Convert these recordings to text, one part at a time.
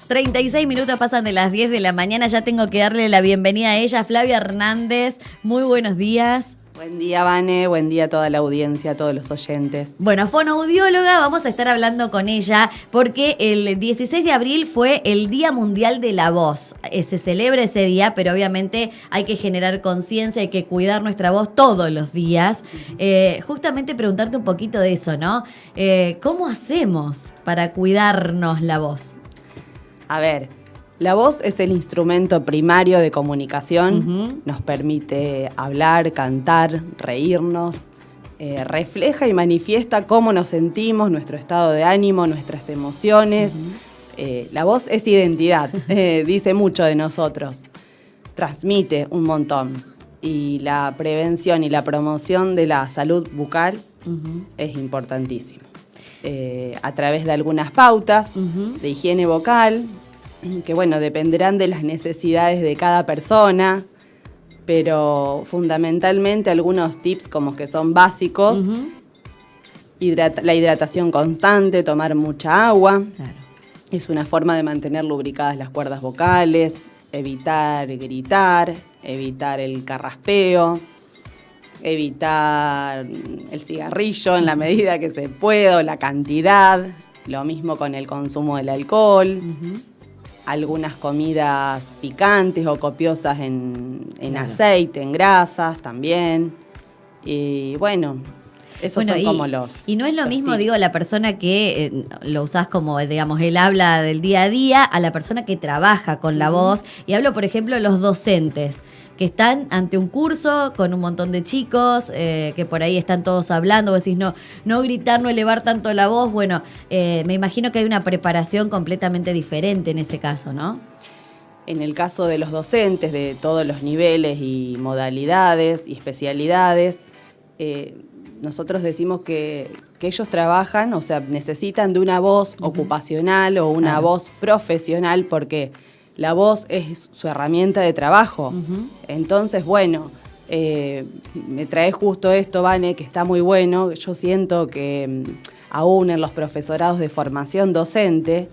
36 minutos pasan de las 10 de la mañana, ya tengo que darle la bienvenida a ella, Flavia Hernández. Muy buenos días. Buen día, Vane, buen día a toda la audiencia, a todos los oyentes. Bueno, fonoaudióloga, vamos a estar hablando con ella porque el 16 de abril fue el Día Mundial de la Voz. Se celebra ese día, pero obviamente hay que generar conciencia, hay que cuidar nuestra voz todos los días. Justamente preguntarte un poquito de eso, ¿no? ¿Cómo hacemos para cuidarnos la voz? A ver, la voz es el instrumento primario de comunicación, nos permite hablar, cantar, reírnos, refleja y manifiesta cómo nos sentimos, nuestro estado de ánimo, nuestras emociones. La voz es identidad, dice mucho de nosotros, transmite un montón. Y la prevención y la promoción de la salud bucal es importantísimo. A través de algunas pautas de higiene vocal, que bueno, dependerán de las necesidades de cada persona, pero fundamentalmente algunos tips como que son básicos, la hidratación constante, tomar mucha agua, claro. Es una forma de mantener lubricadas las cuerdas vocales, evitar gritar, evitar el carraspeo, evitar el cigarrillo en la medida que se pueda, o la cantidad, lo mismo con el consumo del alcohol, algunas comidas picantes o copiosas en claro. aceite, en grasas también, y bueno, esos son como los... Y no es lo los mismo, tips. Digo, la persona que lo usás como, digamos, él habla del día a día, a la persona que trabaja con la voz, y hablo, por ejemplo, de los docentes, que están ante un curso con un montón de chicos, que por ahí están todos hablando, vos decís, no gritar, no elevar tanto la voz. Bueno, me imagino que hay una preparación completamente diferente en ese caso, ¿no? En el caso de los docentes de todos los niveles y modalidades y especialidades, nosotros decimos que ellos trabajan, o sea, necesitan de una voz ocupacional o una voz profesional, porque la voz es su herramienta de trabajo. Entonces, bueno, me trae justo esto, Vane, que está muy bueno. Yo siento que aún en los profesorados de formación docente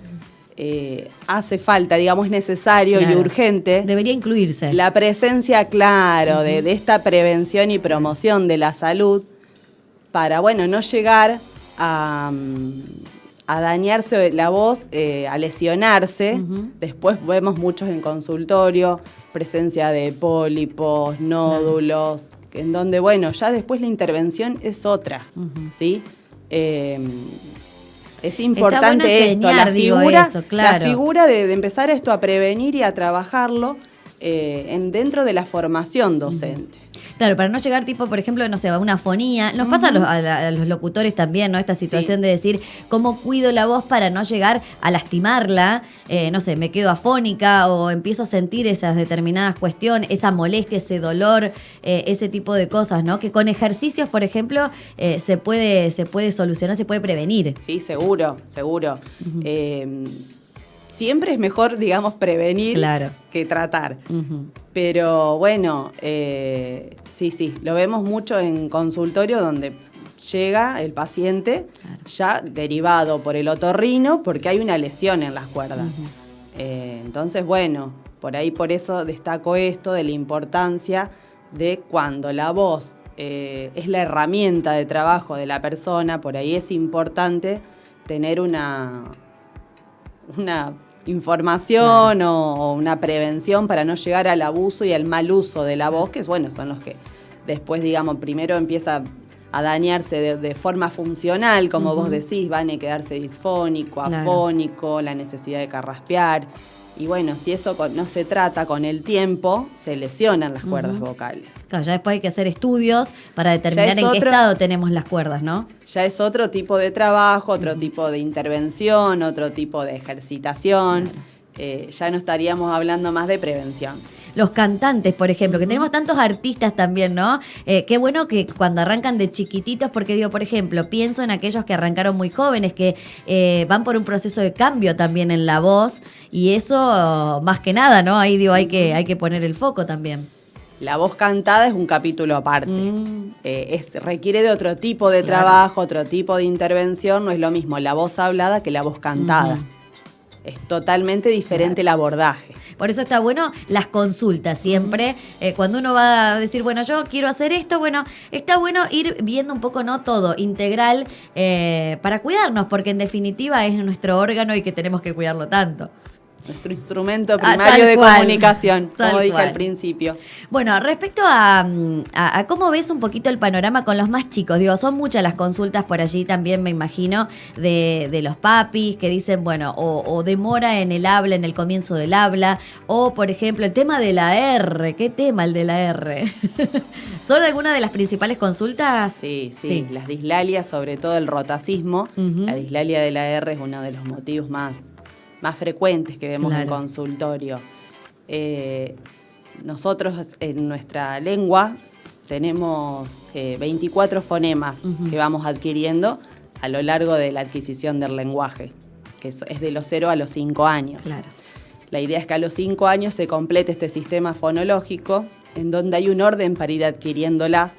hace falta, digamos, es necesario y urgente. Debería incluirse. La presencia, claro, de esta prevención y promoción de la salud para, bueno, no llegar a dañarse la voz, a lesionarse. Después vemos muchos en consultorio, presencia de pólipos, nódulos, en donde, bueno, ya después la intervención es otra, ¿sí? Es importante bueno esto, enseñar, la figura de empezar esto a prevenir y a trabajarlo dentro de la formación docente. Claro, para no llegar tipo, por ejemplo, no sé, a una fonía. Nos pasa a los locutores también, ¿no? Esta situación de decir, ¿cómo cuido la voz para no llegar a lastimarla? No sé, me quedo afónica o empiezo a sentir esas determinadas cuestiones, esa molestia, ese dolor, ese tipo de cosas, ¿no? Que con ejercicios, por ejemplo, se puede solucionar, se puede prevenir. Sí, seguro. Siempre es mejor, digamos, prevenir que tratar. Pero bueno, sí, lo vemos mucho en consultorio donde llega el paciente ya derivado por el otorrino porque hay una lesión en las cuerdas. Entonces, bueno, por eso destaco esto de la importancia de cuando la voz es la herramienta de trabajo de la persona, por ahí es importante tener una información o una prevención para no llegar al abuso y al mal uso de la voz, que bueno, son los que después, digamos, primero empieza a dañarse de forma funcional, como vos decís, van a quedarse disfónico, afónico, la necesidad de carraspear. Y bueno, si eso no se trata con el tiempo, se lesionan las cuerdas vocales. Claro, ya después hay que hacer estudios para determinar en qué estado tenemos las cuerdas, ¿no? Ya es otro tipo de trabajo, otro tipo de intervención, otro tipo de ejercitación. Ya no estaríamos hablando más de prevención. Los cantantes, por ejemplo, que tenemos tantos artistas también, ¿no? Qué bueno que cuando arrancan de chiquititos, porque digo, por ejemplo, pienso en aquellos que arrancaron muy jóvenes, que van por un proceso de cambio también en la voz, y eso más que nada, ¿no? Ahí digo, hay que poner el foco también. La voz cantada es un capítulo aparte. Requiere de otro tipo de trabajo, otro tipo de intervención. No es lo mismo la voz hablada que la voz cantada. es totalmente diferente el abordaje. Por eso está bueno las consultas siempre. Cuando uno va a decir, bueno, yo quiero hacer esto, bueno, está bueno ir viendo un poco, no todo, integral, para cuidarnos, porque en definitiva es nuestro órgano y que tenemos que cuidarlo tanto. Nuestro instrumento primario de comunicación, como dije al principio. Bueno, respecto a cómo ves un poquito el panorama con los más chicos, digo, son muchas las consultas por allí también, me imagino, de los papis que dicen, bueno, o demora en el habla, en el comienzo del habla, o por ejemplo, el tema de la R. ¿Qué tema el de la R? ¿Son algunas de las principales consultas? Sí. Las dislalias, sobre todo el rotacismo. La dislalia de la R es uno de los motivos más frecuentes que vemos en consultorio. Nosotros en nuestra lengua tenemos 24 fonemas que vamos adquiriendo a lo largo de la adquisición del lenguaje, que es de los 0 a los 5 años. Claro. La idea es que a los 5 años se complete este sistema fonológico en donde hay un orden para ir adquiriéndolas.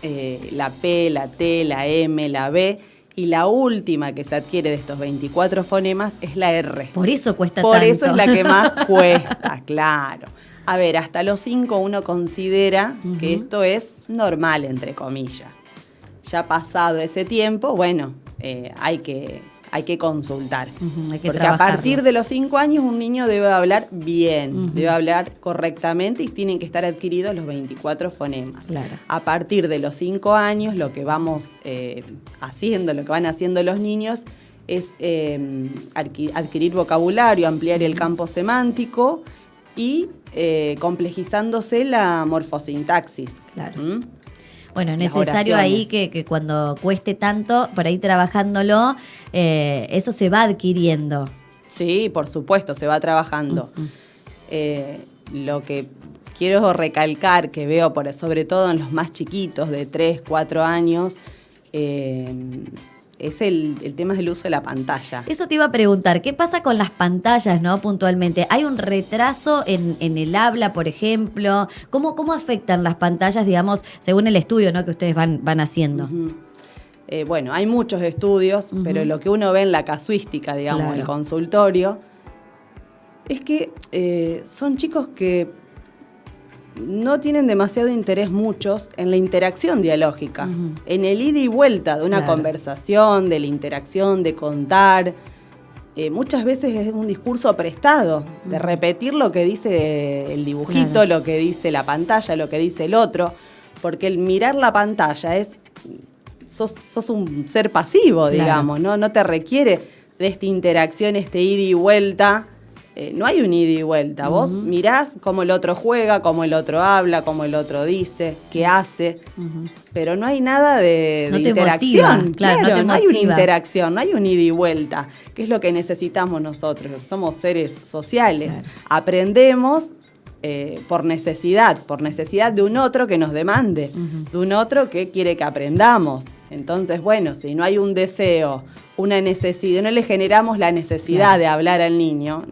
La P, la T, la M, la B. Y la última que se adquiere de estos 24 fonemas es la R. Por eso cuesta tanto. Por eso es la que más cuesta, claro. A ver, hasta los 5 uno considera que esto es normal, entre comillas. Ya pasado ese tiempo, bueno, hay que consultar. Hay que porque trabajarlo. A partir de los 5 años un niño debe hablar bien, debe hablar correctamente y tienen que estar adquiridos los 24 fonemas. Claro. A partir de los 5 años lo que vamos haciendo, lo que van haciendo los niños es adquirir vocabulario, ampliar el campo semántico y complejizándose la morfosintaxis. Claro. Bueno, necesario ahí que cuando cueste tanto, por ahí trabajándolo, eso se va adquiriendo. Sí, por supuesto, se va trabajando. Lo que quiero recalcar, que veo sobre todo en los más chiquitos, de 3, 4 años, es el tema del uso de la pantalla. Eso te iba a preguntar, ¿qué pasa con las pantallas, no, puntualmente? ¿Hay un retraso en el habla, por ejemplo? ¿Cómo afectan las pantallas, digamos, según el estudio, ¿no?, que ustedes van haciendo? Bueno, hay muchos estudios, pero lo que uno ve en la casuística, digamos, el consultorio, es que son chicos que no tienen demasiado interés muchos en la interacción dialógica, en el ida y vuelta de una conversación, de la interacción, de contar. Muchas veces es un discurso prestado, de repetir lo que dice el dibujito, lo que dice la pantalla, lo que dice el otro, porque el mirar la pantalla sos un ser pasivo, digamos, no te requiere de esta interacción, este ida y vuelta. No hay un ida y vuelta. Vos mirás cómo el otro juega, cómo el otro habla, cómo el otro dice, qué hace, pero no hay nada de interacción. Claro, no hay una interacción, no hay un ida y vuelta, que es lo que necesitamos nosotros. Somos seres sociales. Claro. Aprendemos por necesidad de un otro que nos demande, de un otro que quiere que aprendamos. Entonces, bueno, si no hay un deseo, una necesidad, no le generamos la necesidad de hablar al niño.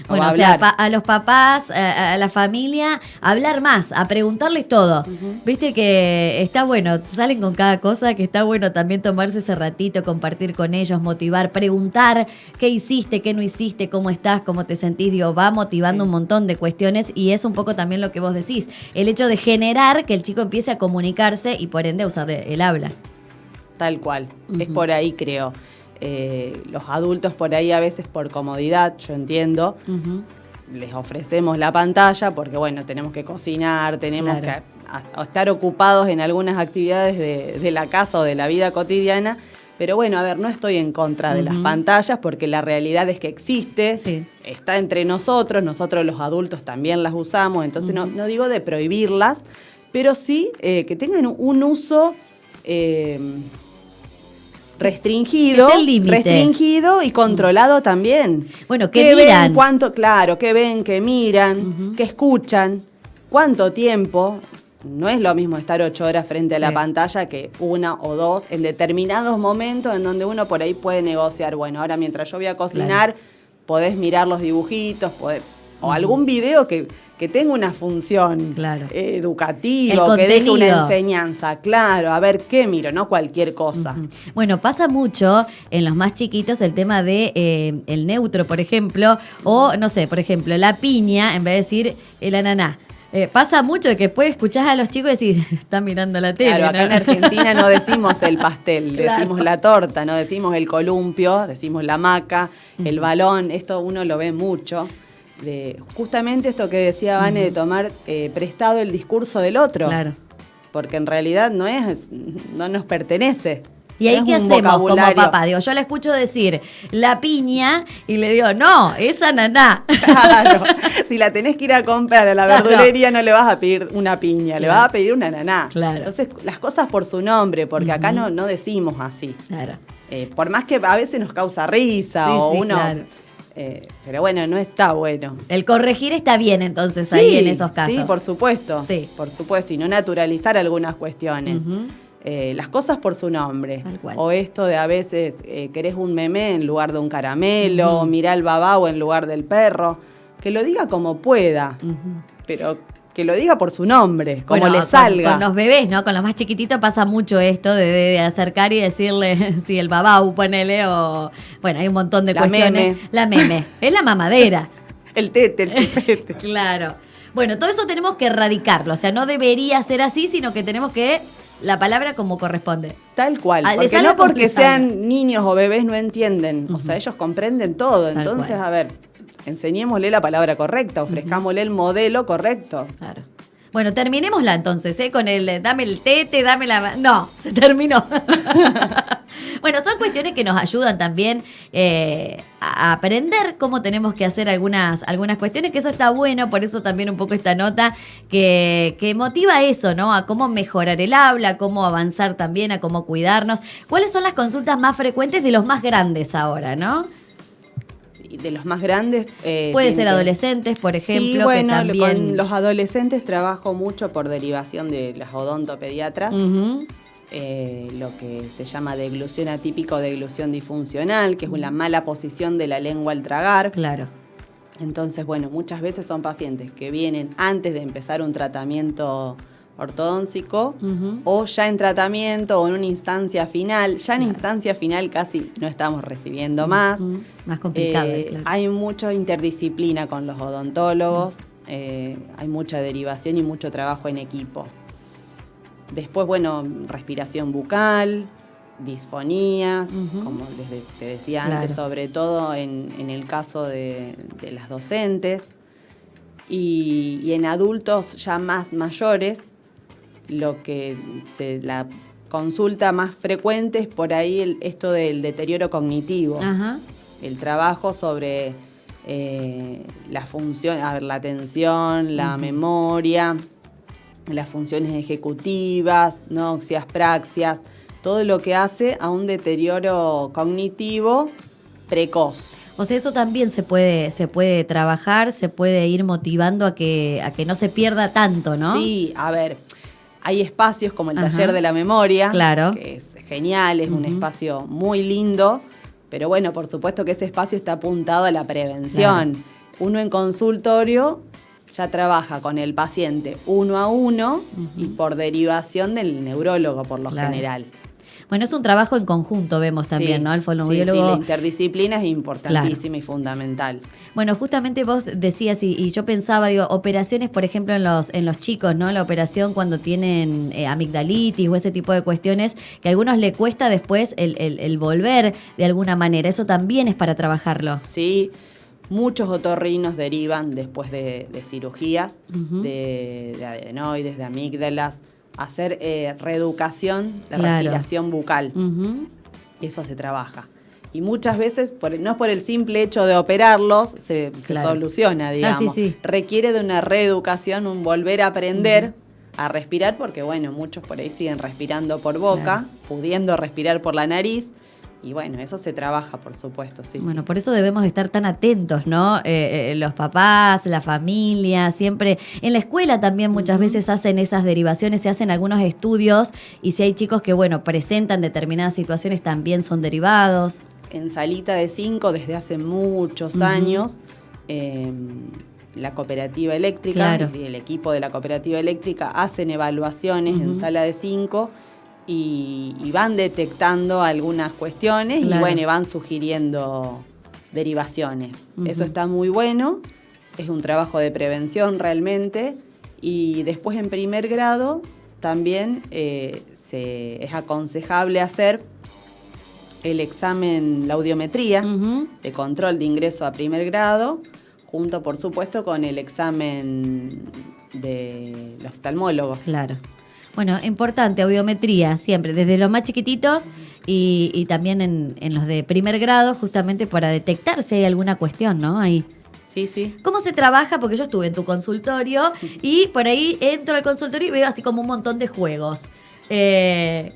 Bueno, o sea, a los papás, a la familia, hablar más, a preguntarles todo. Viste que está bueno, salen con cada cosa, que está bueno también tomarse ese ratito, compartir con ellos, motivar, preguntar qué hiciste, qué no hiciste, cómo estás, cómo te sentís. Digo, va motivando un montón de cuestiones y es un poco también lo que vos decís. El hecho de generar que el chico empiece a comunicarse y por ende a usar el habla. Tal cual, es por ahí, creo. Los adultos por ahí a veces por comodidad, yo entiendo, les ofrecemos la pantalla porque, bueno, tenemos que cocinar, tenemos que estar ocupados en algunas actividades de la casa o de la vida cotidiana. Pero bueno, a ver, no estoy en contra de las pantallas porque la realidad es que existe, está entre nosotros los adultos también las usamos, entonces no digo de prohibirlas, pero sí que tengan un uso restringido y controlado también. Bueno, que miran. Que ven, que miran, que escuchan. ¿Cuánto tiempo? No es lo mismo estar 8 horas frente a la pantalla que 1 o 2 en determinados momentos en donde uno por ahí puede negociar. Bueno, ahora mientras yo voy a cocinar, podés mirar los dibujitos, o algún video que que tenga una función Claro. educativa, que deje una enseñanza. Claro, a ver, ¿qué miro? No cualquier cosa. Bueno, pasa mucho en los más chiquitos el tema de el neutro, por ejemplo, o, no sé, por ejemplo, la piña, en vez de decir el ananá. Pasa mucho que después escuchás a los chicos y decís, están mirando la tele. Claro, acá ¿no? en Argentina no decimos el pastel, Claro. decimos la torta, no decimos el columpio, decimos la hamaca, el balón, esto uno lo ve mucho. Justamente esto que decía Vane, de tomar prestado el discurso del otro. Claro. Porque en realidad no nos pertenece. ¿Y ahí No qué es un hacemos como vocabulario. papá? Digo, yo le escucho decir la piña y le digo, no, es ananá. Claro, si la tenés que ir a comprar a la Claro. verdulería no le vas a pedir una piña, le vas a pedir una ananá. Claro. Entonces, las cosas por su nombre, porque acá no decimos así. Claro. Por más que a veces nos causa risa o uno... claro. Pero bueno, no está bueno. El corregir está bien entonces ahí en esos casos. Sí, por supuesto. Sí. Por supuesto. Y no naturalizar algunas cuestiones. Las cosas por su nombre. Tal cual. O esto de a veces querés un memé en lugar de un caramelo, mirá el babao en lugar del perro. Que lo diga como pueda, pero que lo diga por su nombre, como Bueno, le salga. Con los bebés, ¿no? Con los más chiquititos pasa mucho esto de acercar y decirle si el babau, ponele, o... Bueno, hay un montón de La cuestiones. meme. La meme. Es la mamadera. El tete, el chupete. Claro. Bueno, todo eso tenemos que erradicarlo. O sea, no debería ser así, sino que tenemos que... La palabra como corresponde. Tal cual, Les porque salga no porque complicado. sean niños o bebés no entienden, o sea, ellos comprenden todo, Tal entonces, cual. a ver, enseñémosle la palabra correcta, ofrezcámosle el modelo correcto. Claro. Bueno, terminémosla entonces, con el dame el tete, dame la... No, se terminó. Bueno, son cuestiones que nos ayudan también a aprender cómo tenemos que hacer algunas cuestiones, que eso está bueno, por eso también un poco esta nota que motiva eso, ¿no? A cómo mejorar el habla, a cómo avanzar también, a cómo cuidarnos. ¿Cuáles son las consultas más frecuentes de los más grandes ahora, no? Y de los más grandes... Puede ser adolescentes, por ejemplo, sí, bueno, que también... con los adolescentes trabajo mucho por derivación de las odontopediatras. Ujú. Lo que se llama deglución atípica o deglución disfuncional, que es una mala posición de la lengua al tragar. Claro. Entonces, bueno, muchas veces son pacientes que vienen antes de empezar un tratamiento ortodóntico o ya en tratamiento o en una instancia final. Ya en instancia final casi no estamos recibiendo más. Más complicado, claro. Hay mucha interdisciplina con los odontólogos, hay mucha derivación y mucho trabajo en equipo. Después, bueno, respiración bucal, disfonías, como te decía antes, sobre todo en el caso de las docentes. Y en adultos ya más mayores, lo que la consulta más frecuente es por ahí esto del deterioro cognitivo. Ajá. El trabajo sobre la función, a ver, la atención, la memoria, las funciones ejecutivas, noxias, praxias, todo lo que hace a un deterioro cognitivo precoz. O sea, eso también se puede trabajar, se puede ir motivando a que no se pierda tanto, ¿no? Sí, a ver, hay espacios como el taller de la memoria, claro, que es genial, es un espacio muy lindo, pero bueno, por supuesto que ese espacio está apuntado a la prevención. Claro. Uno en consultorio ya trabaja con el paciente uno a uno y por derivación del neurólogo por lo general. Bueno, es un trabajo en conjunto, vemos también, sí, ¿no? El fonoaudiólogo. Sí, la interdisciplina es importantísima y fundamental. Bueno, justamente vos decías, y yo pensaba, digo, operaciones, por ejemplo, en los chicos, ¿no? La operación cuando tienen amigdalitis o ese tipo de cuestiones, que a algunos le cuesta después el volver de alguna manera. Eso también es para trabajarlo. Sí. Muchos otorrinos derivan después de cirugías, de adenoides, de amígdalas, hacer reeducación de respiración bucal. Eso se trabaja. Y muchas veces, no es por el simple hecho de operarlos, se soluciona, digamos. Sí. Requiere de una reeducación, un volver a aprender a respirar, porque bueno, muchos por ahí siguen respirando por boca, pudiendo respirar por la nariz. Y bueno, eso se trabaja, por supuesto, sí. Bueno, por eso debemos estar tan atentos, ¿no? Los papás, la familia, siempre. En la escuela también muchas veces hacen esas derivaciones, se hacen algunos estudios y si hay chicos que, bueno, presentan determinadas situaciones también son derivados. En Salita de 5 desde hace muchos años la cooperativa eléctrica, Claro. y el equipo de la cooperativa eléctrica hacen evaluaciones en sala de 5 y van detectando algunas cuestiones Claro. y bueno, y van sugiriendo derivaciones. Eso está muy bueno, es un trabajo de prevención realmente, y después en primer grado también es aconsejable hacer el examen, la audiometría de control de ingreso a primer grado, junto por supuesto con el examen del oftalmólogo. Claro. Bueno, importante, audiometría, siempre, desde los más chiquititos y también en los de primer grado, justamente para detectar si hay alguna cuestión, ¿no? Ahí. Sí, sí. ¿Cómo se trabaja? Porque yo estuve en tu consultorio y por ahí entro al consultorio y veo así como un montón de juegos.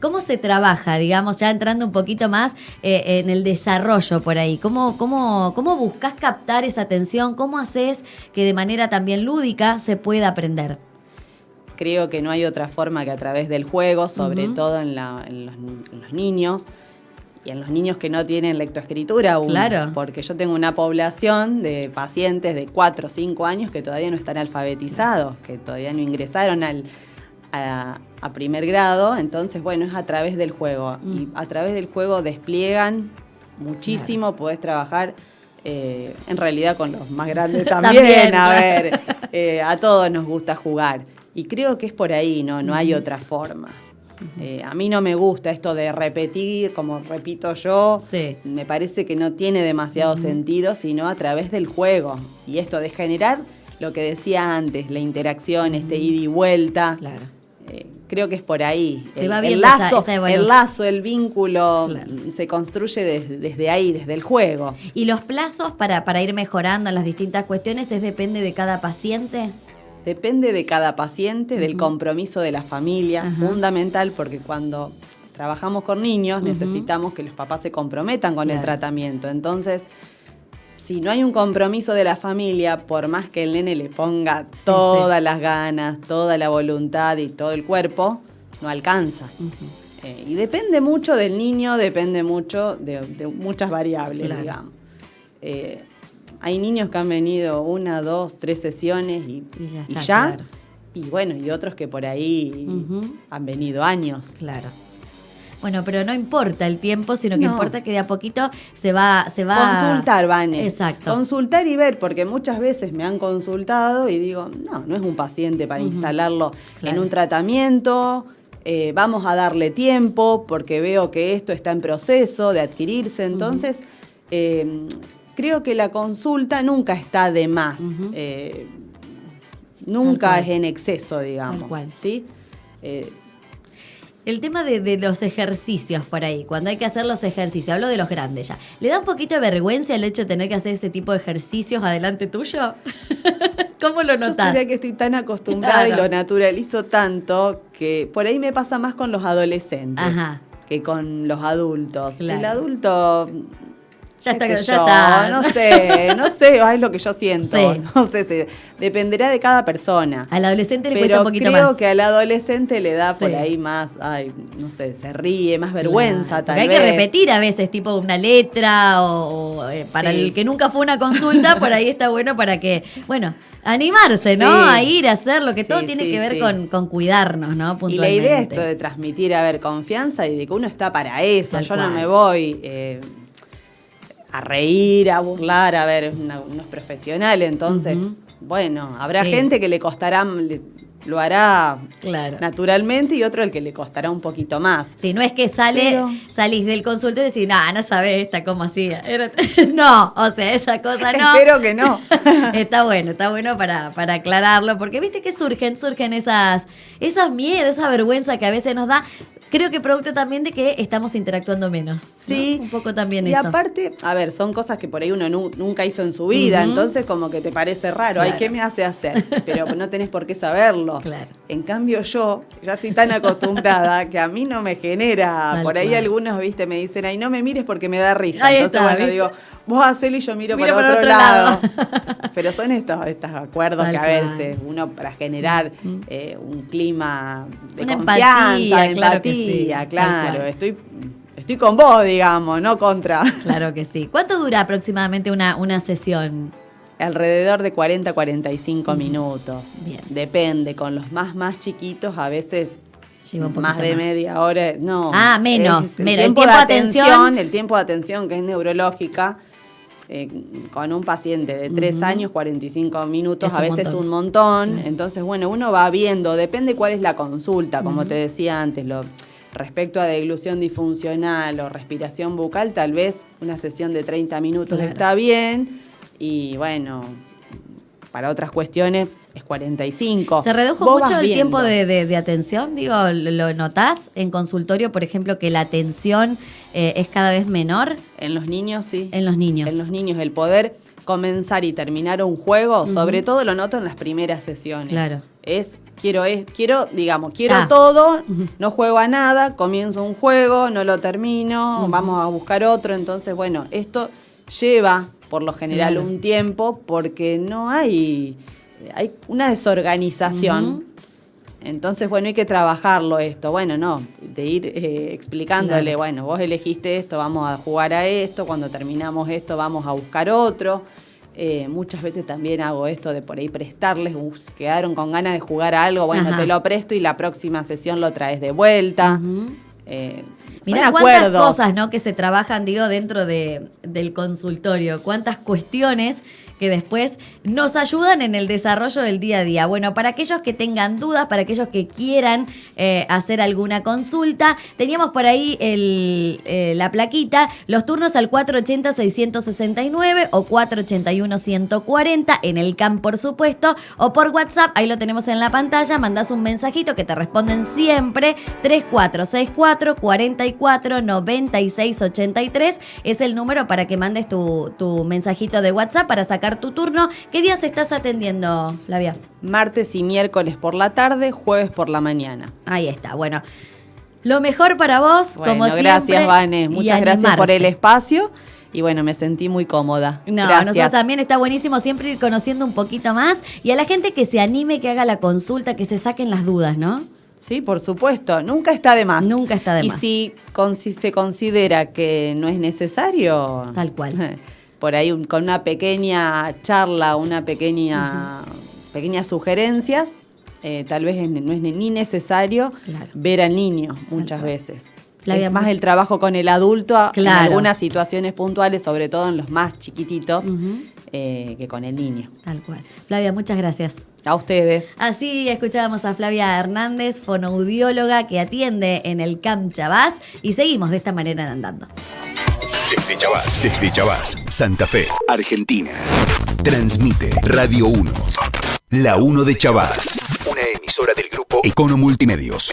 ¿Cómo se trabaja, digamos, ya entrando un poquito más en el desarrollo por ahí? ¿Cómo buscas captar esa atención? ¿Cómo haces que de manera también lúdica se pueda aprender? Creo que no hay otra forma que a través del juego, sobre todo en los niños, y en los niños que no tienen lectoescritura aún. Claro. Porque yo tengo una población de pacientes de 4 o 5 años que todavía no están alfabetizados, que todavía no ingresaron a primer grado. Entonces, bueno, es a través del juego. Y a través del juego despliegan muchísimo, podés trabajar en realidad con los más grandes también. A ver, a todos nos gusta jugar. Y creo que es por ahí, no hay otra forma. A mí no me gusta esto de repetir, como repito yo. Sí. Me parece que no tiene demasiado sentido, sino a través del juego. Y esto de generar lo que decía antes, la interacción, ida y vuelta. Claro. Creo que es por ahí. Se va viendo esa evolución. El lazo, el vínculo, Claro. se construye desde ahí, desde el juego. ¿Y los plazos para ir mejorando en las distintas cuestiones depende de cada paciente? Depende de cada paciente, del compromiso de la familia, fundamental, porque cuando trabajamos con niños necesitamos que los papás se comprometan con el tratamiento. Entonces, si no hay un compromiso de la familia, por más que el nene le ponga todas las ganas, toda la voluntad y todo el cuerpo, no alcanza. Y depende mucho del niño, depende mucho de muchas variables, digamos. Hay niños que han venido 1, 2, 3 sesiones y ya. Claro. Y bueno, y otros que por ahí han venido años. Claro. Bueno, pero no importa el tiempo, sino que No. importa que de a poquito se va Consultar, Vane. Exacto. Consultar y ver, porque muchas veces me han consultado y digo, no es un paciente para instalarlo en un tratamiento, vamos a darle tiempo porque veo que esto está en proceso de adquirirse. Entonces, creo que la consulta nunca está de más. Nunca es en exceso, digamos. Tal cual. ¿Sí? El tema de los ejercicios por ahí, cuando hay que hacer los ejercicios, hablo de los grandes ya. ¿Le da un poquito de vergüenza el hecho de tener que hacer ese tipo de ejercicios adelante tuyo? ¿Cómo lo Yo notás? sería que estoy tan acostumbrada Claro. y lo naturalizo tanto que por ahí me pasa más con los adolescentes que con los adultos. Claro. El adulto... Ya está, qué sé ya yo, está. No sé, es lo que yo siento. Sí. No sé, dependerá de cada persona. Al adolescente le cuesta Pero un poquito creo más. que al adolescente le da por Sí. ahí más, no sé, se ríe, más vergüenza Claro, tal porque vez. hay que repetir a veces, tipo una letra para Sí. el que nunca fue a una consulta, por ahí está bueno para que, bueno, animarse, ¿no? Sí. A ir a hacer lo que todo Sí, tiene sí, que ver sí. con cuidarnos, ¿no? Y Puntualmente. la idea es esto de transmitir, confianza y de que uno está para eso. Tal Yo cual. no me voy a reír, a burlar, uno es profesional, entonces, bueno, habrá Sí. gente que lo hará Claro. naturalmente y otro el que le costará un poquito más. Sí, no es que Pero- salís del consultorio y decís, no sabés esta cómo hacía. No, o sea, esa cosa no. Espero que no. Está bueno para aclararlo, porque viste que surgen esos miedos, esa vergüenza que a veces nos da. Creo que producto también de que estamos interactuando menos. ¿no? Sí. Un poco también y eso. aparte, son cosas que por ahí uno nunca hizo en su vida, entonces como que te parece raro, Claro. ay, ¿qué me hace hacer? Pero no tenés por qué saberlo. Claro. En cambio yo ya estoy tan acostumbrada que a mí no me genera, Tal por ahí cual. algunos, viste, me dicen, ay, no me mires porque me da risa. Ahí Entonces, está, bueno, ¿viste? digo, vos hacelo y yo miro Miro para por otro otro lado. lado. Pero son estos acuerdos Tal que a cual. veces uno para generar un clima de Una confianza, empatía, de claro que sí, empatía, tal claro. cual. Estoy con vos, digamos, no contra. Claro que sí. ¿Cuánto dura aproximadamente una sesión? Alrededor de 40 a 45 minutos. Bien. Depende, con los más chiquitos a veces Lleva un poquito más de media hora. No. Menos. El El tiempo de atención, el tiempo de atención que es neurológica, con un paciente de 3 años, 45 minutos, Es a veces montón. un montón. Entonces, bueno, uno va viendo, depende cuál es la consulta, como te decía antes, respecto a deglución disfuncional o respiración bucal, tal vez una sesión de 30 minutos está bien, y bueno, para otras cuestiones es 45. ¿Se redujo Vos mucho vas el viendo. tiempo de atención? Digo, ¿lo notás en consultorio, por ejemplo, que la atención es cada vez menor? En los niños, sí. En los niños. En los niños, el poder comenzar y terminar un juego, sobre todo lo noto en las primeras sesiones. Claro. Quiero Ya. todo, no juego a nada, comienzo un juego, no lo termino, vamos a buscar otro. Entonces, bueno, esto lleva, por lo general, un tiempo, porque no hay una desorganización. Entonces, bueno, hay que trabajarlo esto. Bueno, no, de ir explicándole, Claro. bueno, vos elegiste esto, vamos a jugar a esto, cuando terminamos esto vamos a buscar otro. Muchas veces también hago esto de por ahí prestarles, quedaron con ganas de jugar a algo, bueno, Ajá. te lo presto y la próxima sesión lo traes de vuelta. Mirá Son cuántas acuerdos. cosas, ¿no?, que se trabajan, digo, dentro del consultorio. Cuántas cuestiones que después nos ayudan en el desarrollo del día a día. Bueno, para aquellos que tengan dudas, para aquellos que quieran hacer alguna consulta, teníamos por ahí la plaquita, los turnos al 480-669 o 481-140, en el CAM, por supuesto, o por WhatsApp, ahí lo tenemos en la pantalla, mandás un mensajito que te responden siempre, 3464-449683, es el número para que mandes tu mensajito de WhatsApp para sacar tu turno. ¿Qué días estás atendiendo, Flavia? Martes y miércoles por la tarde, jueves por la mañana. Ahí está, bueno. Lo mejor para vos, Bueno, como siempre. gracias, Vane. y Muchas gracias por el animarse. espacio. Y bueno, me sentí muy cómoda. No, Gracias. nosotros también está buenísimo siempre ir conociendo un poquito más. Y a la gente que se anime, que haga la consulta, que se saquen las dudas, ¿no? Sí, por supuesto. Nunca está de más. Nunca está de y más. si se considera que no es necesario, Tal cual. por ahí con una pequeña charla, pequeñas sugerencias, tal vez no es ni necesario Claro. ver al niño muchas cual. veces. Flavia, Es más el trabajo con el adulto en Claro. algunas situaciones puntuales, sobre todo en los más chiquititos, que con el niño. Tal cual. Flavia, muchas gracias. A ustedes. Así escuchábamos a Flavia Hernández, fonoaudióloga que atiende en el CAM Chabás, y seguimos de esta manera andando. Desde Chabás, Santa Fe, Argentina. Transmite Radio 1. La 1 de Chabás. Una emisora del grupo Econo Multimedios.